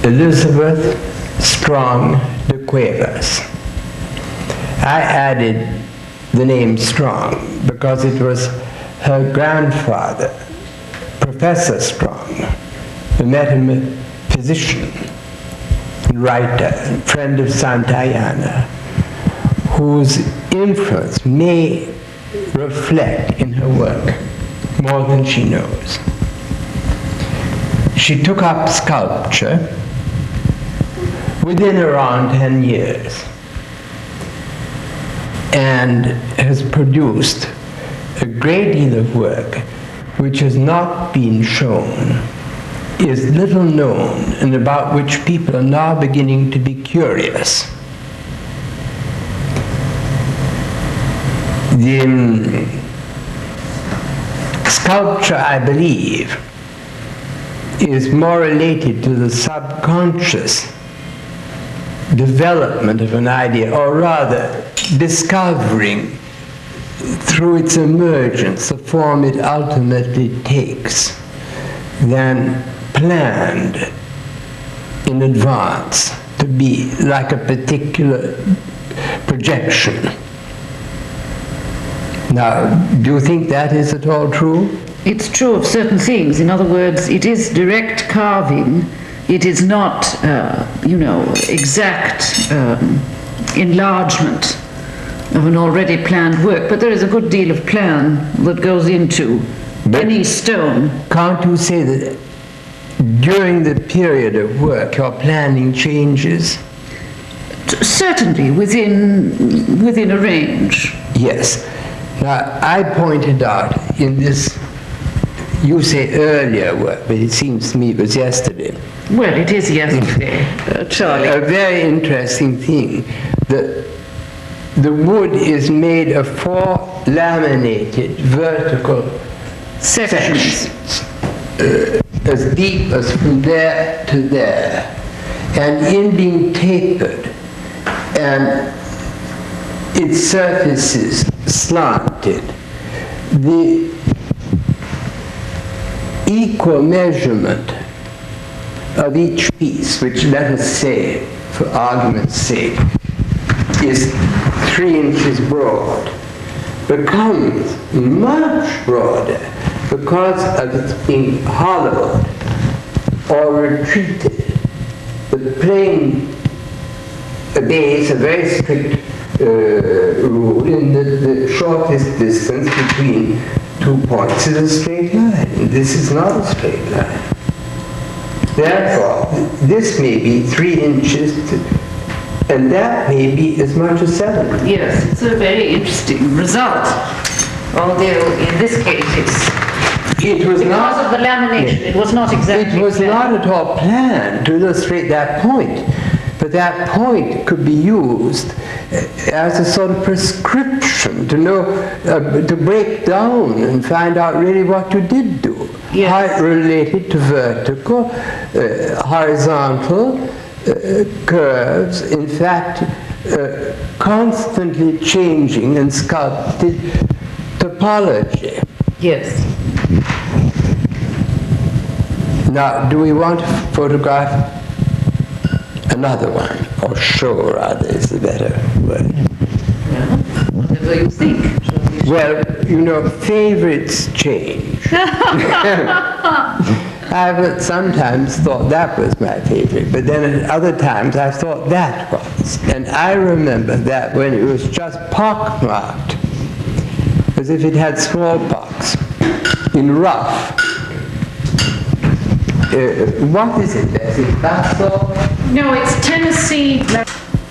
Elizabeth Strong de Cuevas. I added the name Strong because it was her grandfather, Professor Strong, a metaphysician, writer, and friend of Santayana, whose influence may reflect in her work more than she knows. She took up sculpture within around 10 years and has produced a great deal of work which has not been shown, is little known, and about which people are now beginning to be curious. The sculpture, I believe, is more related to the subconscious development of an idea, or rather discovering through its emergence the form it ultimately takes, than planned in advance to be like a particular projection. Now, do you think that is at all true? It's true of certain things. In other words, it is direct carving. It is not, exact enlargement of an already planned work, but there is a good deal of plan that goes into any stone. Can't you say that during the period of work your planning changes? Certainly, within a range. Yes. Now, I pointed out in this, you say earlier work, but it seems to me it was yesterday. Well, it is yesterday, Charlie. A very interesting thing. The wood is made of 4 laminated vertical sections, as deep as from there to there, and in being tapered, and its surfaces slanted, the equal measurement of each piece, which, let us say, for argument's sake, is 3 inches broad, becomes much broader because of its being hollowed or retreated. The plane obeys a very strict rule in that the shortest distance between 2 points is a straight line. This is not a straight line. Therefore, this may be 3 inches, and that may be as much as 7. Yes, it's a very interesting result. Although in this case it was because of the lamination. It was not exactly. It was not at all planned to illustrate that point, but that point could be used as a sort of prescription to know, to break down and find out really what you did do. Yes. How it related to vertical, horizontal curves, in fact, constantly changing and sculpted topology. Yes. Now, do we want to photograph another one, or show rather is the better word? Well, whatever you think. Well, you know, favorites change. I've sometimes thought that was my favorite, but then at other times I thought that was. And I remember that when it was just pockmarked, as if it had smallpox, in rough. What is it? Is it basalt? No, it's Tennessee.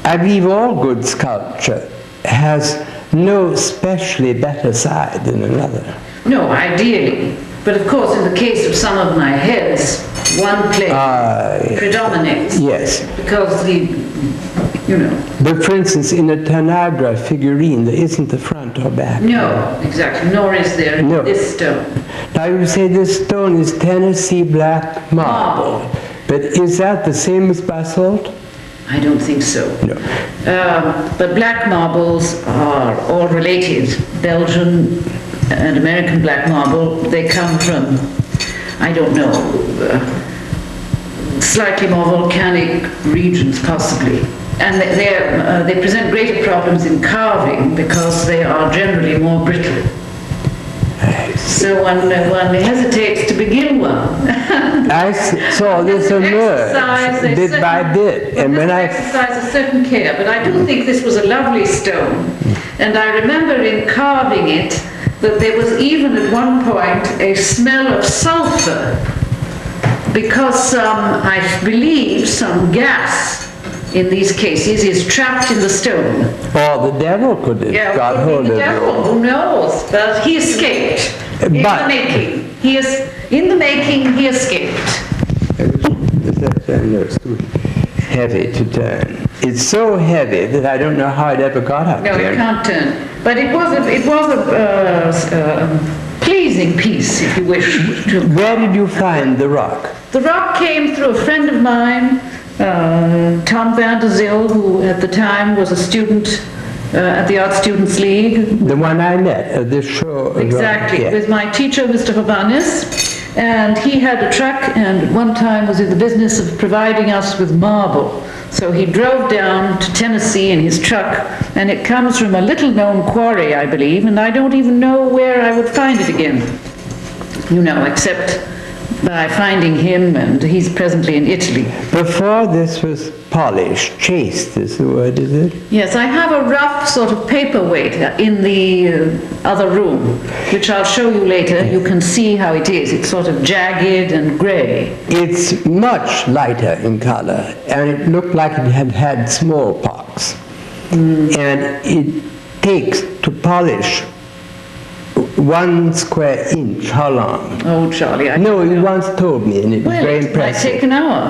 I believe all good sculpture has no specially better side than another. No, ideally. But of course, in the case of some of my heads, one plane predominates. Yes. Because But for instance, in a Tanagra figurine, there isn't the front or back. No, exactly. Nor is there in this stone. Now you say this stone is Tennessee black marble. But is that the same as basalt? I don't think so. No. But black marbles are all related. Belgian and American black marble, they come from, I don't know, slightly more volcanic regions, possibly. And they present greater problems in carving because they are generally more brittle. So one hesitates to begin one. I saw this emerge bit by bit, and when I exercise a certain care, but I do think this was a lovely stone, and I remember in carving it that there was even at one point a smell of sulfur because I believe some gas in these cases is trapped in the stone. Oh, the devil could have got hold of the devil, who knows? But he escaped. In the making. He escaped. It's too heavy to turn. It's so heavy that I don't know how it ever got up there. No, it can't turn. But it was a pleasing piece, if you wish. Where did you find the rock? The rock came through a friend of mine, Tom van der Zil, who at the time was a student at the Art Students League. The one I met at this show. Exactly, yeah. With my teacher, Mr. Hovanes, and he had a truck and at one time was in the business of providing us with marble. So he drove down to Tennessee in his truck, and it comes from a little-known quarry, I believe, and I don't even know where I would find it again, except by finding him, and he's presently in Italy. Before this was polished, chased is the word, is it? Yes, I have a rough sort of paperweight in the other room, which I'll show you later. You can see how it is. It's sort of jagged and grey. It's much lighter in color, and it looked like it had had smallpox. And it takes to polish 1 square inch. How long? Oh, Charlie, No, you once told me, and it was very impressive.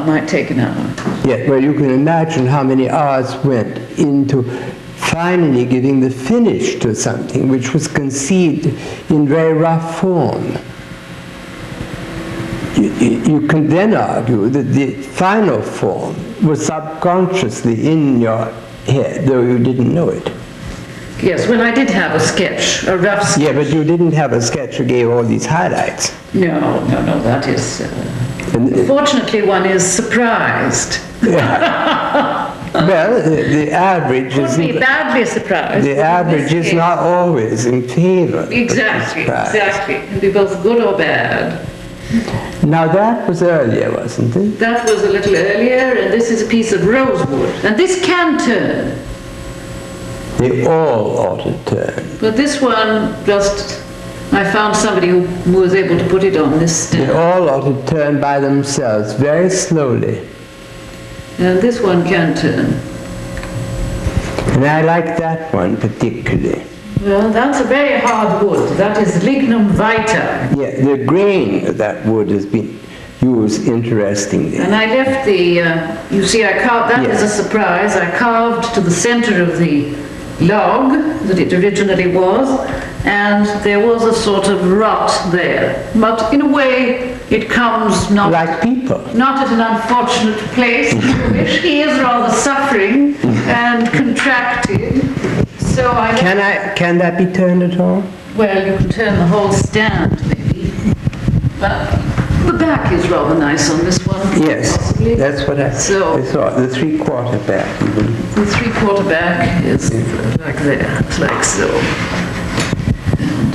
Might take an hour. Yeah, well, you can imagine how many hours went into finally giving the finish to something which was conceived in very rough form. You can then argue that the final form was subconsciously in your head, though you didn't know it. Yes, well, I did have a sketch, a rough sketch. Yeah, but you didn't have a sketch that gave all these highlights. No, that is... fortunately, one is surprised. Yeah. Well, the average is... Would be badly surprised. The average is not always in favor. Exactly. It can be both good or bad. Now that was earlier, wasn't it? That was a little earlier, and this is a piece of rosewood. And this can turn. They all ought to turn. But this one I found somebody who was able to put it on this stand. They all ought to turn by themselves, very slowly. And this one can turn. And I like that one particularly. Well, that's a very hard wood. That is lignum vitae. Yeah, the grain of that wood has been used interestingly. And I left you see, I carved, that is a surprise. I carved to the center of the log that it originally was, and there was a sort of rot there. But in a way, it comes not like people. Not at an unfortunate place. He is rather suffering and contracted. So Can that be turned at all? Well, you can turn the whole stand, maybe. But the back is rather nice on this one. Yes, possibly. that's what I thought. The 3/4 back, even. The 3/4 back is like there, like so. And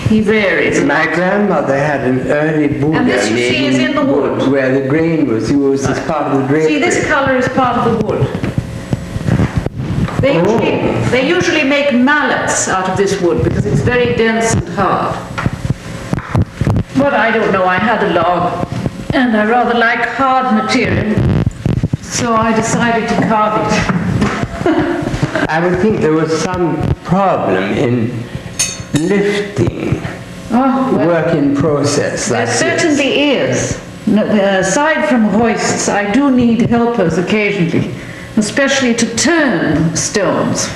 he varies. My grandmother had an early Buddha and this, you see, is in the wood, where the grain was used as part of the drapery. See, this color is part of the wood. They usually make mallets out of this wood because it's very dense and hard. But I don't know, I had a log and I rather like hard material, so I decided to carve it. I would think there was some problem in lifting work in process like this. There certainly is. No, aside from hoists, I do need helpers occasionally, especially to turn stones.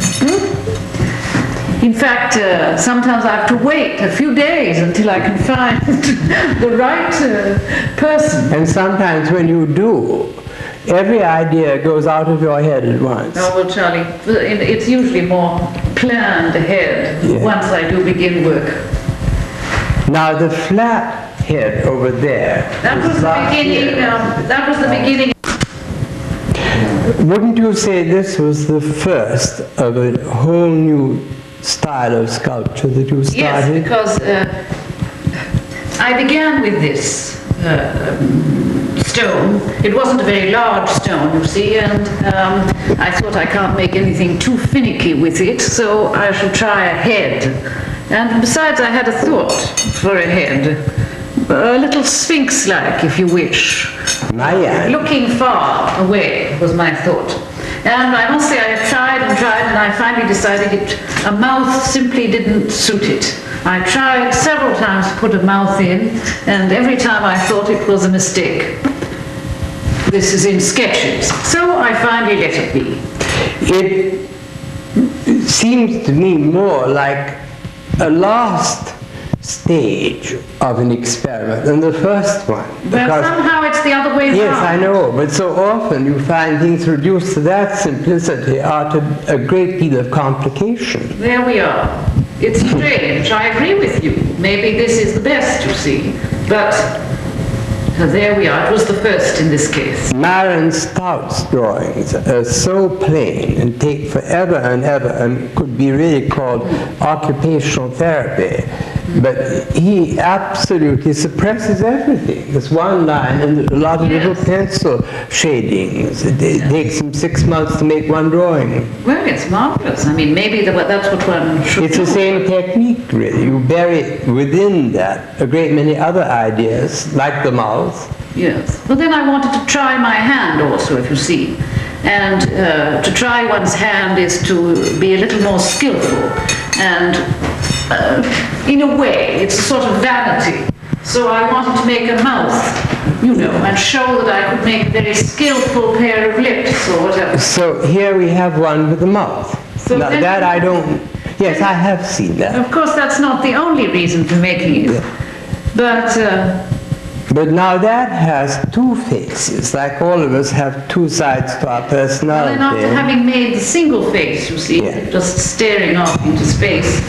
In fact, sometimes I have to wait a few days until I can find the right person. And sometimes when you do, every idea goes out of your head at once. Oh, well, Charlie, it's usually more planned ahead once I do begin work. Now the flat head over there. That was the beginning. That was the beginning. Wouldn't you say this was the first of a whole new style of sculpture that you started? Yes, because I began with this stone. It wasn't a very large stone, you see, and I thought I can't make anything too finicky with it, so I shall try a head. And besides, I had a thought for a head, a little sphinx-like, if you wish. Looking far away was my thought. And I must say I had tried, and I finally decided a mouth simply didn't suit it. I tried several times to put a mouth in, and every time I thought it was a mistake. This is in sketches. So I finally let it be. It seems to me more like a last stage of an experiment than the first one. Well, somehow it's the other way around. Yes, I know, but so often you find things reduced to that simplicity are to a great deal of complication. There we are. It's strange. I agree with you. Maybe this is the best, you see. But there we are. It was the first in this case. Marin Stout's drawings are so plain and take forever and ever and could be really called occupational therapy. But he absolutely suppresses everything. There's one line and a lot of little pencil shadings. It takes him 6 months to make one drawing. Well, it's marvelous. I mean, maybe that's what one should do. It's the same technique, really. You bury within that a great many other ideas, like the mouth. Yes. Well, then I wanted to try my hand also, if you see. And to try one's hand is to be a little more skillful. And in a way, it's a sort of vanity. So I wanted to make a mouth, you know, and show that I could make a very skillful pair of lips or whatever. So here we have one with a mouth. So now, that I don't... Yes, I have seen that. Of course, that's not the only reason for making it. Yeah. But now that has two faces, like all of us have two sides to our personality. well, then after having made the single face, you see, just staring off into space,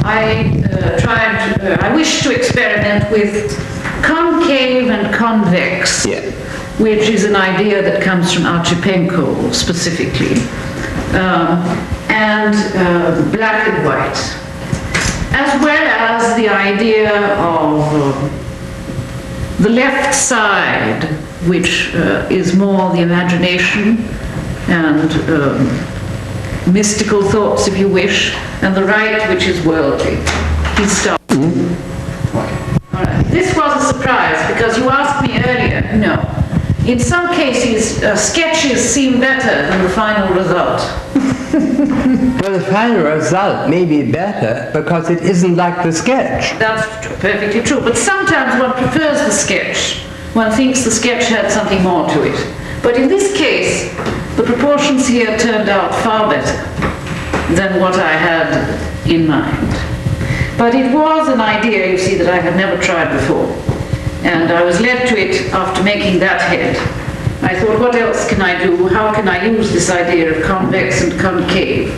I wish to experiment with concave and convex, which is an idea that comes from Archipenko specifically, and black and white, as well as the idea of the left side, which is more the imagination and mystical thoughts, if you wish, and the right, which is worldly. He stopped. All right. This was a surprise because you asked me earlier. No. In some cases, sketches seem better than the final result. Well, the final result may be better because it isn't like the sketch. That's perfectly true. But sometimes one prefers the sketch. One thinks the sketch had something more to it. But in this case, the proportions here turned out far better than what I had in mind. But it was an idea, you see, that I had never tried before. And I was led to it after making that head. I thought, what else can I do? How can I use this idea of convex and concave?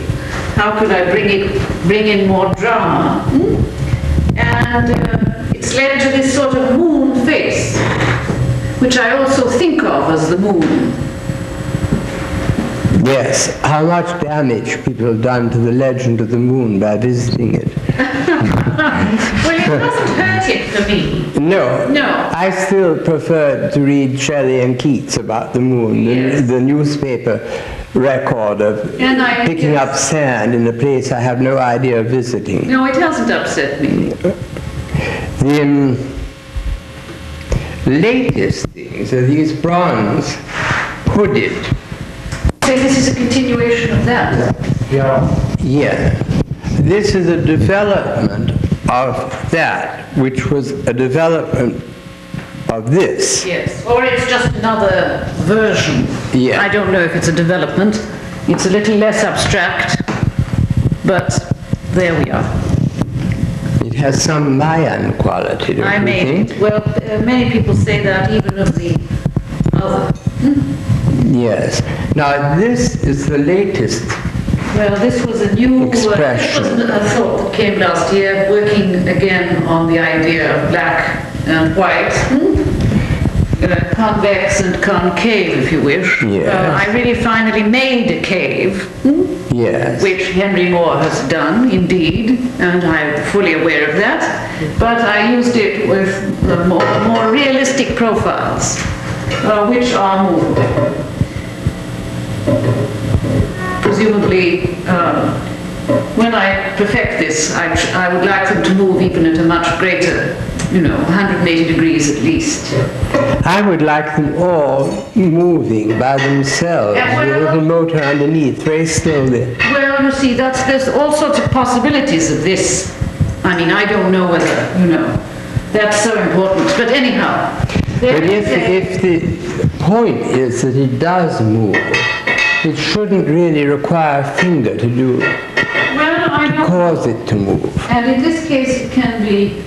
How could I bring in more drama? And it's led to this sort of moon face, which I also think of as the moon. Yes, how much damage people have done to the legend of the moon by visiting it. Well, it doesn't hurt it for me. No. No. I still prefer to read Shelley and Keats about the moon, the newspaper record of picking up sand in a place I have no idea of visiting. No, it hasn't upset me. The latest things are these bronze hooded. So this is a continuation of that? Yeah. This is a development of that, which was a development of this. Yes, or it's just another version. Yeah. I don't know if it's a development. It's a little less abstract, but there we are. It has some Mayan quality, don't I you made think? it. Well, many people say that even of the other. Yes. Now, this is the latest. Well, this was a new expression. This was a thought that came last year, working again on the idea of black and white. convex and concave, if you wish. Yes. I really finally made a cave, Yes. which Henry Moore has done, indeed, and I'm fully aware of that. But I used it with more realistic profiles, which are movable. Presumably, when I perfect this, I would like them to move even at a much greater, 180 degrees at least. I would like them all moving by themselves with a little motor underneath, very slowly. Well, you see, there's all sorts of possibilities of this. I mean, I don't know whether, that's so important. But anyhow. But if the point is that it does move, it shouldn't really require a finger to do it, to cause it to move. And in this case, it can be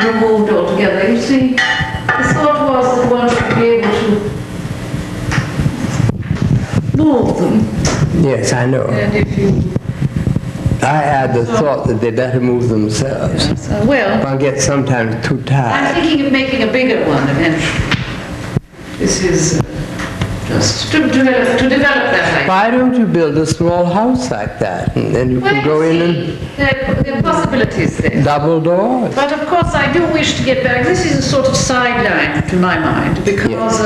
removed altogether. You see, the thought was that one should be able to move them. Yes, I know. And if you... I had the thought that they better move themselves. Well, One gets sometimes too I'm tired. thinking of making a bigger one eventually. This is just to develop that idea. Why don't you build a small house like that, and then you can go in and There are possibilities there. double doors? But of course, I do wish to get back. This is a sort of sideline to my mind because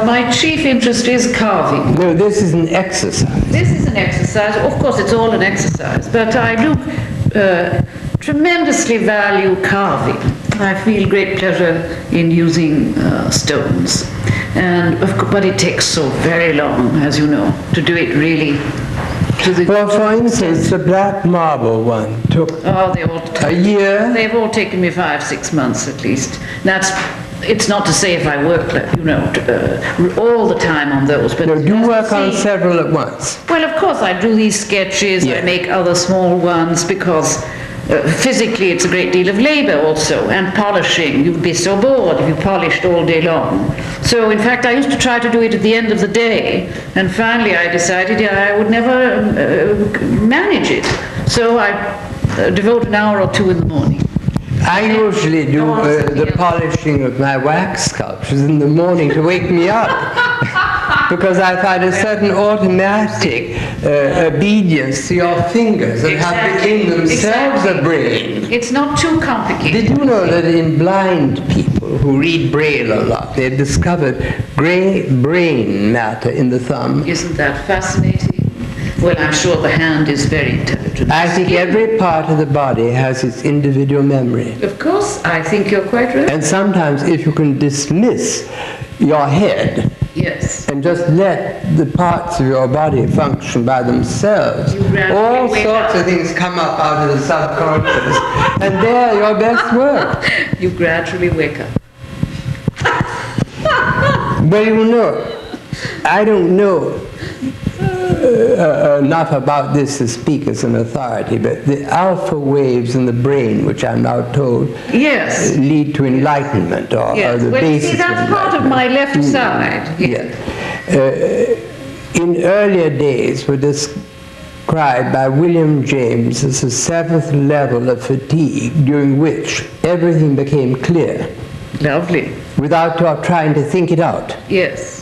my chief interest is carving. No, this is an exercise. This is an exercise. Of course, it's all an exercise, but I do tremendously value carving. I feel great pleasure in using stones. But it takes so very long, as you know, to do it really to the... Well, for instance, the black marble one took a year. They've all taken me 5-6 months at least. It's not to say if I work, all the time on those, but... No, do work on several at once. Well, of course, I do these sketches, I make other small ones, because physically it's a great deal of labor also, and polishing. You'd be so bored if you polished all day long. So, in fact, I used to try to do it at the end of the day, and finally I decided I would never manage it. So I devote an hour or two in the morning. I usually do the polishing of my wax sculptures in the morning to wake me up, because I find a certain automatic obedience to your fingers that have in themselves a brain. It's not too complicated. Did you know that in blind people who read Braille a lot, they've discovered gray brain matter in the thumb? Isn't that fascinating? Well, I'm sure the hand is very intelligent. I think every part of the body has its individual memory. Of course, I think you're quite right. And sometimes if you can dismiss your head, yes, and just let the parts of your body function by themselves, all sorts of things come up out of the subconscious, and they're your best work. You gradually wake up. Well, I don't know enough about this to speak as an authority, but the alpha waves in the brain, which I'm now told, lead to enlightenment, or the basis see, that's part of my left side. In earlier days were described by William James as the 7th level of fatigue, during which everything became clear. Lovely. Without trying to think it out. Yes.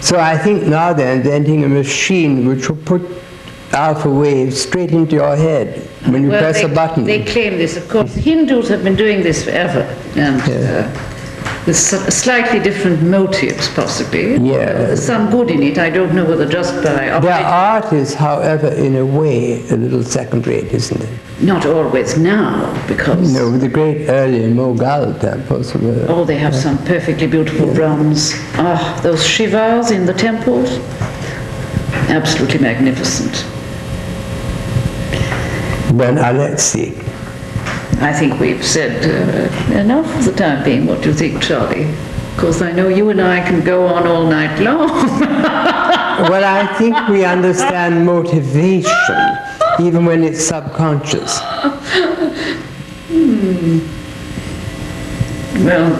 So I think now they're inventing a machine which will put alpha waves straight into your head when you press a button. They claim this, of course. Hindus have been doing this forever, and with slightly different motives, possibly. There's some good in it. I don't know whether just by... Their art is, however, in a way, a little second-rate, isn't it? Not always now, because... No, the great early Mughal temples were... Oh, they have some perfectly beautiful bronze. Ah, those Shivas in the temples. Absolutely magnificent. Well, now let's see. I think we've said enough for the time being. What do you think, Charlie? Of course, I know you and I can go on all night long. Well, I think we understand motivation, even when it's subconscious. Well,